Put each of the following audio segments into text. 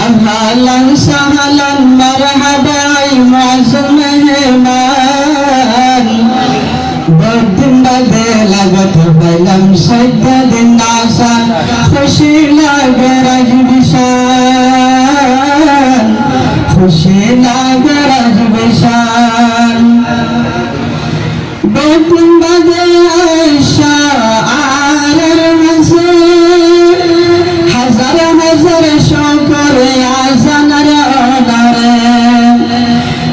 अहलन सहलन मरहबा मौसम मेहमान बदन बदे लगत बलम सद्द नासान खुशी लगे रज बिशान खुशी लगे रज बिशान बदन बदे आयशा आरर हसे हजार हजार शुक्र आसनर ओनरे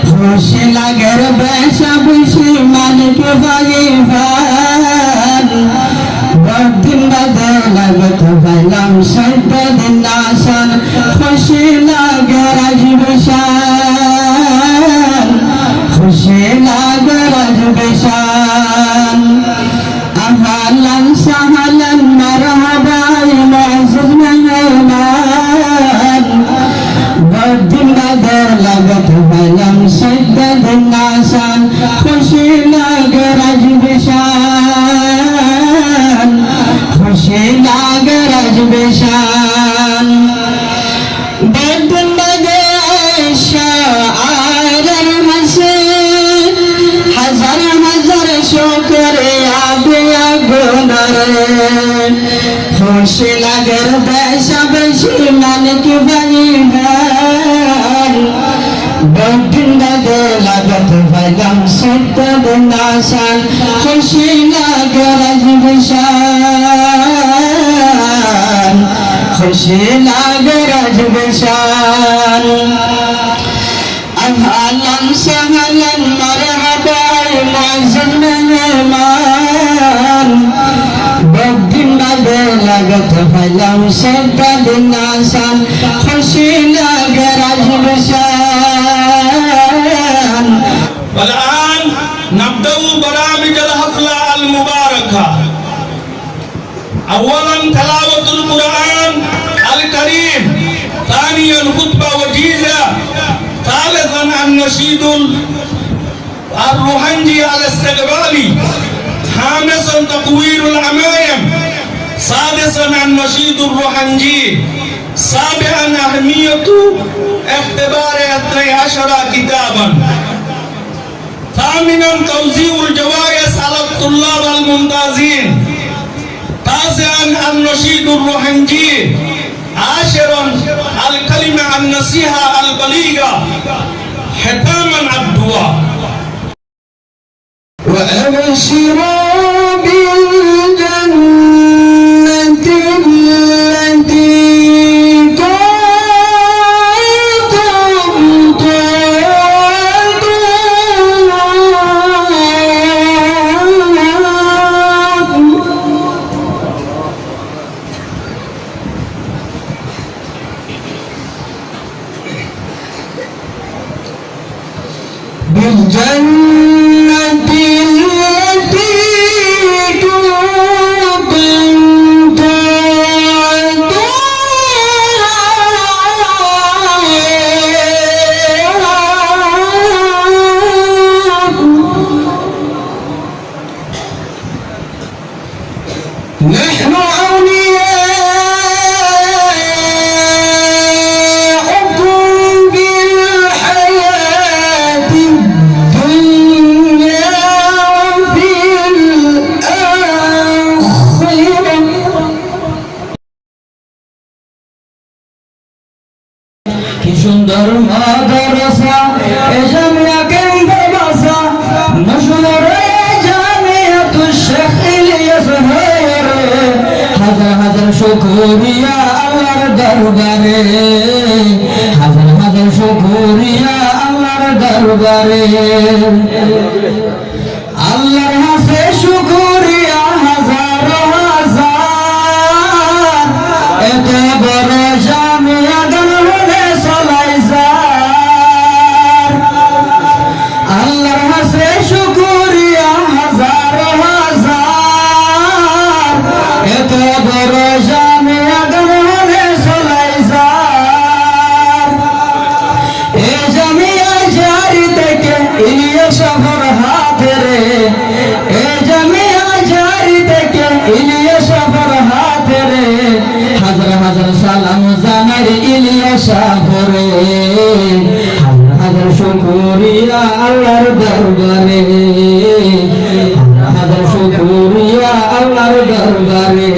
खुशी लगे बेशा खुशी मन के फगीफान बदन बदे लगत बलम सद्द नासान खुशी लगे रज बिशान खुशी लगे रज बिशान अहलन सहलन मरहबा मौसम मेहमान बदन बदे लगत बलम सद्द नासान खुशी लगे रज बिशान खुशी लगे रज बिशान बदन बदे आयशा आरर हसे हजार हजार शुक्र आदिया गुनरे खुशी लगे बेशा बेशी मन की फगीफान बदन बदे लगत बलम सद्द नासान खुशी लगे रज बिशान खुशी लगे रज बिशान अहलन सहलन मरहबा मौसम मेहमान बदन बदे लगत बलम सद्द नासान खुशी लगे रज बिशान والآن نبدأ برامج الحفلة المباركة. أولاً تلاوة القرآن الكريم، ثانياً خطبة وجيزة، ثالثاً النشيد الروحاني الاستقبالي، خامساً تقوير العمايم، سادساً النشيد الروحاني، سابعاً أهمية اختبار 12 كتاباً، ثامناً توزيع الجوائز على الطلاب الممتازين، تاسعاً النشيد الروحاني، عاشراً الكلمة النصيحة البليغة، ختاماً الدعاء. وأبشروا بالجنة التي كنتم توعدون بالجنة التي كنتم توعدون نحن أولياؤكم في الحياة الدنيا وفي الآخرة কি সুন্দর মাদ্রাসা এ জামিয়া কেন্দ্র বাসা মশহুর জামিয়াতুশ শেখ ইলিয়াস হায়রে হাজার হাজার শুকরিয়া আল্লাহর দরবারে হাজার হাজার শুকরিয়া আল্লাহর দরবারে আল্লাহর হাসে শুকরিয়া হাজার হাজার এত বড় জামিয়া গণনে চলাই যায় আল্লাহর হাসে শুকরিয়া হাজার হাজার এত বড় জামিয়া গণনে চলাই যায় এ জামিয়া জারি থেকে ইলিয়াস করে হাজার শুকরিয়া আল্লাহর দরবারে হাজার শুকরিয়া আল্লাহর দরবারে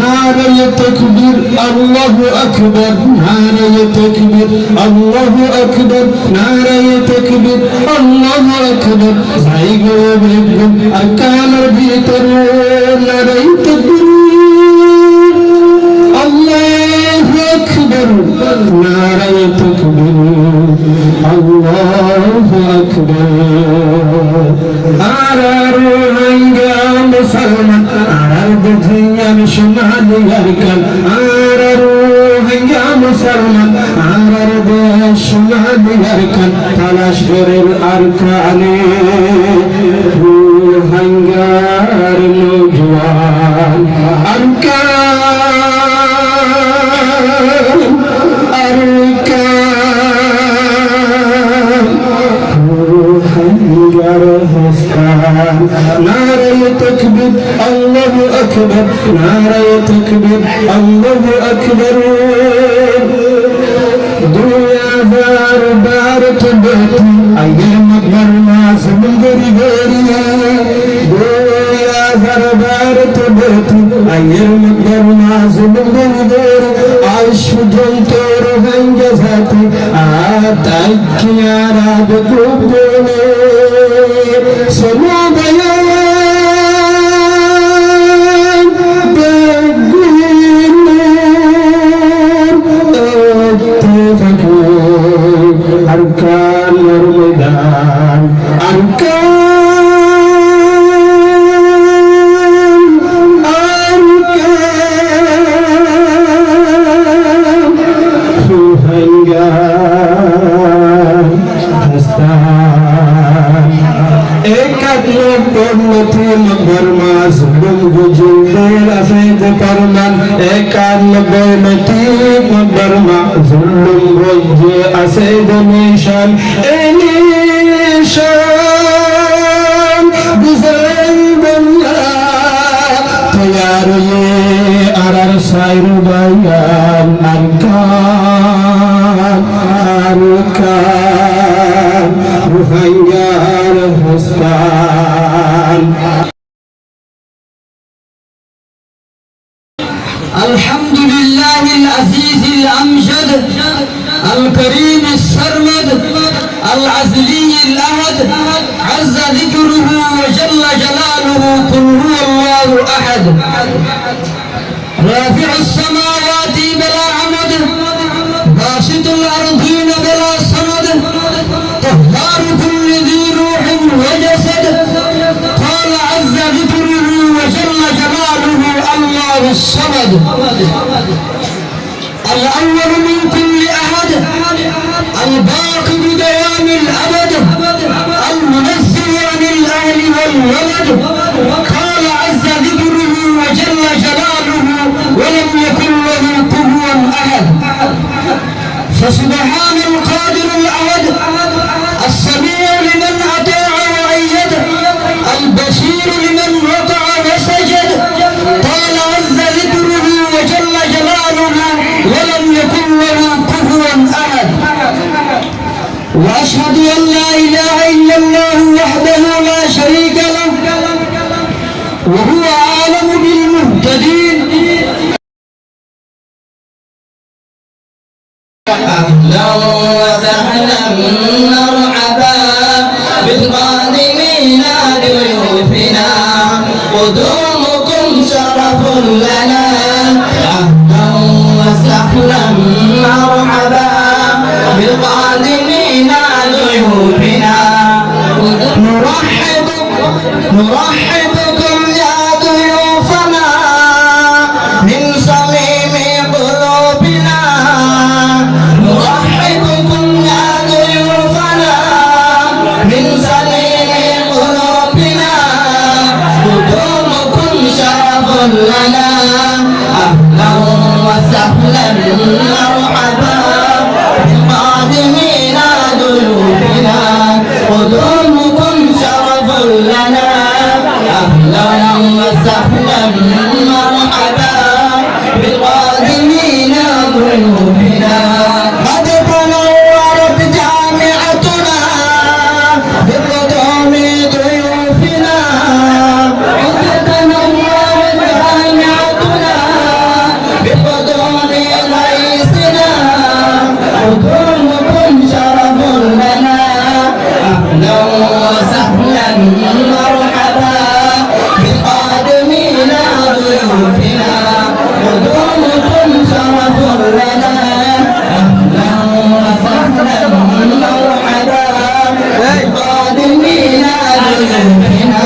নারে তাকবীর আল্লাহু আকবার নারে তাকবীর আল্লাহু আকবার নারে তাকবীর আল্লাহু আকবার ভাই গো বেগম আর কানের ভিতরে নারে তাকবীর আল্লাহু আকবার নারে তাকবীর আল্লাহু আকবার আর মুসলমান আর দুনিয়া সোনালি আরকান আর রোহিঙ্গা মুসলমান আর দেশ সোনালি আরকান তালাশ করেন আরকানে রোহিঙ্গার নওজওয়ান আরকান নারে তাকবীর আল্লাহু আকবার নারে তাকবীর আল্লাহু আকবার 2012 के बेटी आइए मगर मासूम गरी गरी 2012 के बेटी आइए मगर मासूम गरी गरी आयुष जंतो रोहिंग्या जाति आताई किया राब को बोले सुनो बयान أركان الميدان الحمد لله العزيز الأمجد الكريم السرمد العزلي الأحد عز ذكره وجل جلاله قل هو الله أحد رافع السماوات بلا عمد باسط الأرضين بلا صمد طهار كل ذي روح وجسد قال عز ذكره وجل جلاله الله الصمد الأول من كل أحد الباقي بدوام الأبد المنزل عن الأهل والولد قال عز ذكره وجل جلاله ولم يكن له كفوا أحد فسبحان القادر الأحد السميع لمن أطاع وأيد البصير لمن وقع وسجد قال عز ذكره وجل جلاله ولم يكن له كفوا أحد وأشهد أن لا إله إلا الله وحده لا شريك له وهو عالم بالمهتدين أهلا وسهلا مرحبا بالقادمين ضيوفنا قدومكم شرف لنا أهلا وسهلا مرحبا بالقادمين ضيوفنا نرحبكم يا ضيوفنا من صميم قلوبنا نرحبكم يا ضيوفنا من صميم قلوبنا لنا أهلا وسهلا مرحبا بالقادمين ضيوفنا قدومكم شرف لنا أهلا وسهلا مرحبا بالقادمين ضيوفنا قد تنورت جامعتنا بقدوم ضيوفنا قد تنورت جامعتنا بقدوم رئيسنا قدومكم شرف لنا أهلا وسهلا مرحبا بالقادمين ضيوفنا قدومكم شرف لنا أهلا وسهلا مرحبا بالقادمين ضيوفنا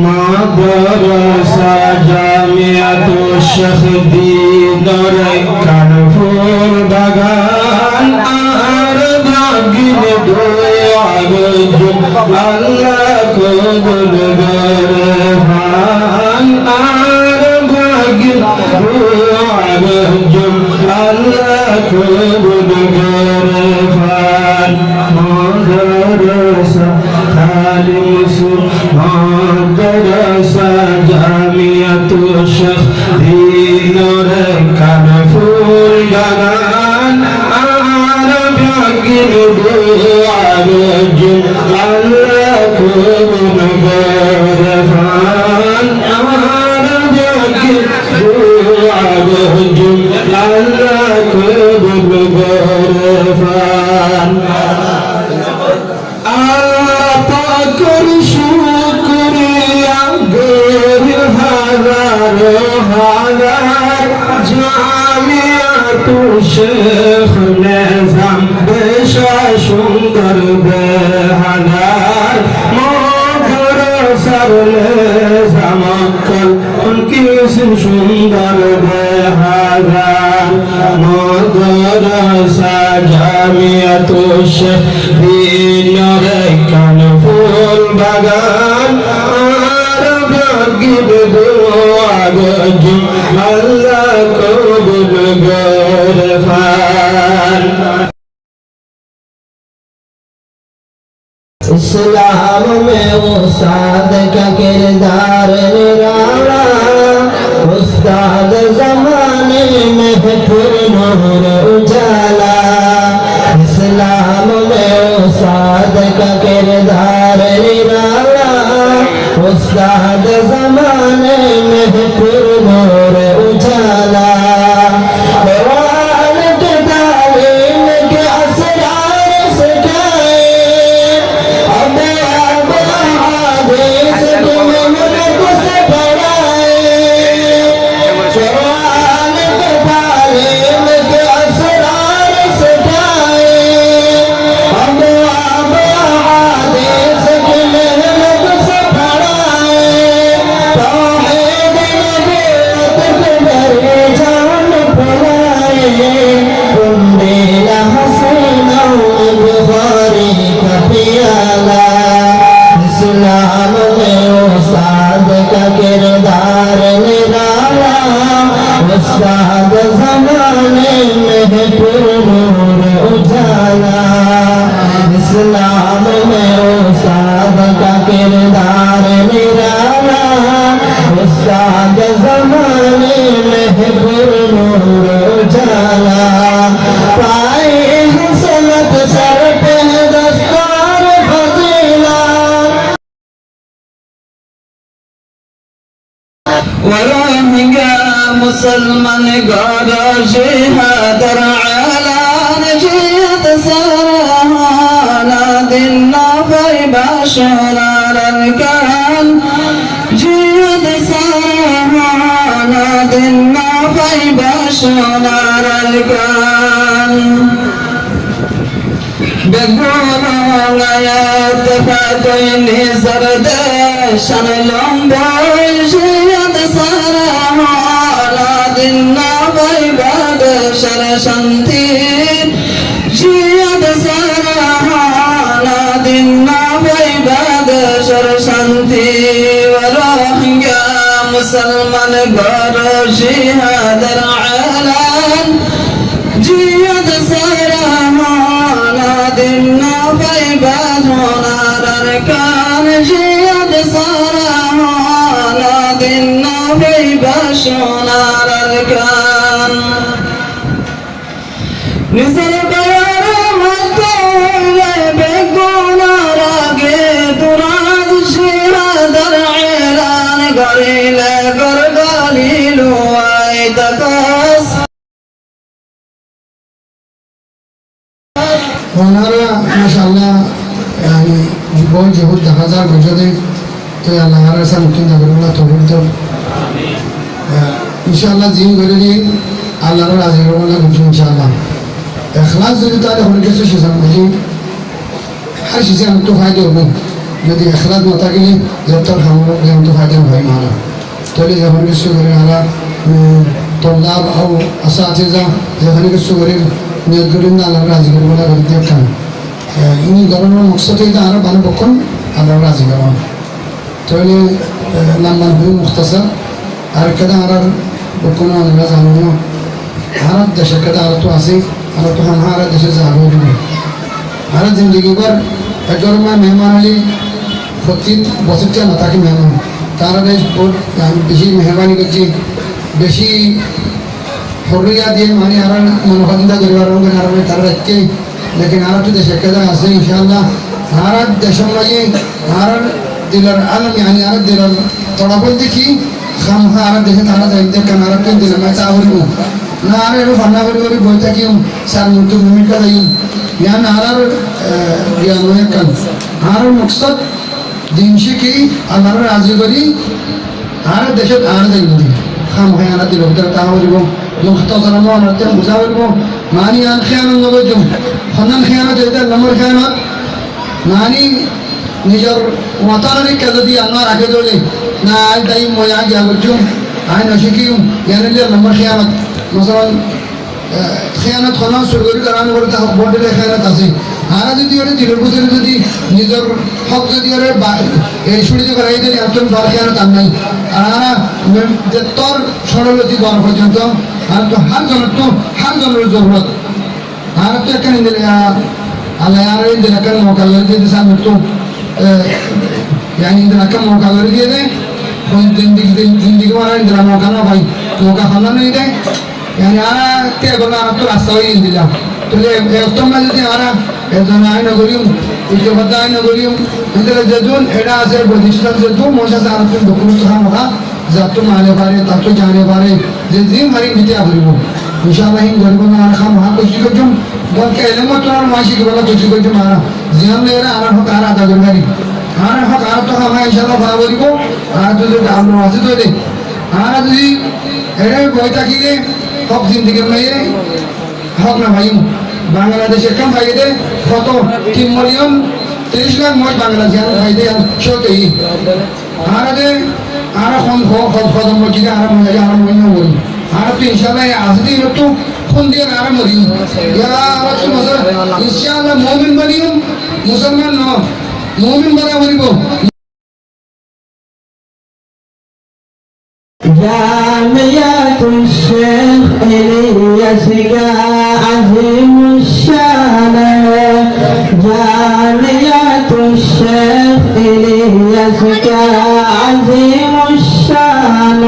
মাদ্রাসা জামিয়াতু শেখ দিদার কানপুর বাগান আর ভাগিন দোয়ার আল্লাহ কবুল গরহান আর ভাগিন দোয়ার আল্লাহ কবুল গরহান মাদ্রাসা তালিম মাদ্রাসা জামিয়াতু শেখ দিদার কানপুর বাগান আর ভাগিন দোয়ার আল্লাহ কবুল গরহান আর ভাগিন দোয়ার আল্লাহ কবুল গরহান পাকর শুকরিয়া গর হাজার হাজার জামিয়াতু শেখ নিজাম বেশা সুন্দর বেহালার মাদ্রাসার নিজাম কল কিস সুন্দর বেহালার মাদ্রাসা জামিয়াতু শেখ দিদার কানপুর বাগান আর ভাগিন দোয়ার আল্লাহ কবুল গরহান इस्लाम में उस्ताद का किरदार निराला उस्ताद जमाने में फिर नूर उजाला इस्लाम में उस्ताद का किरदार निराला उस्ताद जमाने में फिर नूर उजाला कुरान की तालीम के असरार सिखाए अब हदीस की मेहनत से पढ़ाए कुरान की तालीम के असरार सिखाए अब हदीस की मेहनत से पढ़ाए तौहीद नबूवत के दर जान फैलाए कुंडेला हसीना बुखारी का पियाला इस्लाम में उस्ताद का किरदार निराला उस्ताद जमाने में फिर नूर उजाला इस्लाम में उस्ताद का किरदार निराला उस्ताद जमाने में फिर नूर उजाला पाए हसनत सर पे दस्तार फजीला ورحمة مسلمان قادش هدر على نجية سرها نادنا في بشر الكان جيد سرها نادنا في بشر الكان بقولوا يا تفاتيني سرد شن لمبوي جيد سرها نادنا في بشر شنتين جيد سرها দিন না পাইবা দেশের শান্তি রোহিঙ্গা মুসলমান গর জিহাদের আলান জিয়াদ সারা দিন না পাইবা সোনার কান জিয়াদ সারা দিন না পাইবা সোনার কান নিজের বায়ার মতো বেগুনার আগে দুরাদ জিহাদের এলান করিলে গরগালিলু আই তাকাস ওনারা মাশাআল্লাহ يعني জীবন জগৎ দেখা যায় বুঝতে তো আল্লাহ আর সান কিনা করলা তৌফিক দাও ইনশাআল্লাহ জিন করে দিন আল্লাহর রাজি হওয়া বুঝুন ইনশাআল্লাহ ইখলাস যদি তাহলে হলে কিছু শেষাম বুঝি আর শেষে আমি তো ফায়দা হবে যদি ইখলাস না থাকলে যতর খামো যেমন তো ফায়দা হয় মারা তাহলে যখন কিছু করে আলা তোল্লাব আও আসাতিজা যখন কিছু করে নিয়ত করেন না আল্লাহর রাজি করে বলা করে দিয়ে খান ইনি গরমের মকসদে আরো ভালো পক্ষণ আল্লাহর রাজি করা তাহলে লাম্বান হুই মুখতাসার আর কেদা আর পক্ষণ আল্লাহ জানো আর দেশে কেদা আর তো আছে আর তো হার দেশে যাবো আর জিন্দগি বার একবার মেহমান আলী প্রতি বছরটা না তাকে মেহমান তারা বেশ বেশি মেহরবানি করছি বেশি হরিয়া দিয়ে মানে আর মনোভাবিতা করিবার আর তারা রাখছে लेकिन आरा तो देश कदा আছে इंशाल्लाह आरा देशम लगे आरा दिलर आलम यानी आरा दिलर थोड़ा बोल देखी हम आरा देश तारा जाइते कनारा तो दिल में चावरी ना आरा रो फन्ना बरी बोलता कि साल तो मिनट का नहीं या आरा या नोया कन आरा मकसद दिन से की अल्लाह राजी करी आरा देश आरा जाइते हम है आरा दिल उधर चावरी मुख्तसर मा नते मुजावर को मानी आन खयान नगजो हनन खयान जेदा नंबर खयान मानी निजर वतानी कददी अन्ना राखे दोले ना आई दाई मोया गया गजो आई नशिकियो यानी ले नंबर खयान मसलन खयानत खना सुरगरी कराने करता बॉडी खयानत আছে आरा যদি ওরে দিলের ভিতরে যদি নিজের হক যদি ওরে এই শুড়ি যে করাই দিলে আপনি বড় খয়ানত নাই আর যে তোর সরলতি দর পর্যন্ত আর তো হার জনের জরুরত আর তো এখানে দিলে আল্লাহ আর এই দিলে কেন মৌকা করে দিয়ে সামনে তো यानी इधर कम मौका कर दिए थे कोई जिंदगी वाला इधर मौका ना भाई मौका खाना नहीं दे यानी आरा क्या बोला तो रास्ता ही दिला तो ये तो मैं जो आरा ऐसा ना ही ना करियो इसके बाद ही ना करियो इधर जजून एडा से प्रतिष्ठा से तो मोशा सारा तो डॉक्यूमेंट काम होगा जातो माने बारे तातो जाने बारे जिंदगी हमारी बीते आ गई वो इंशाल्लाह इन गरीबों में आना खाम हाँ कुछ को जो बोल के एलेमो तो और माशी के बोला कुछ को जो मारा जियान मेरा आरा हो कार आता गुरगारी आरा हो कार तो हम इंशाल्लाह बाबरी को आरा तो जो काम वासे तो दे आरा जी एडे बोलता कि ले हक जिंदगी में ये हक ना भाई बांग्लादेश कम भाई दे फोटो 3 मिलियन 30 लाख मोज बांग्लादेश भाई दे शोते ही आरा दे आरा खदम मस्जिद आरा महीना बोली आरा तो इंशाल्लाह आज दिन तो खून दिया आरा मरी या आरा तो मसला इंशाल्लाह मोमिन बनियो मुसलमान ना मोमिन बना बनिबो جامعة الشيخ إلياس عظيم الشان جامعة الشيخ إلياس عظيم الشان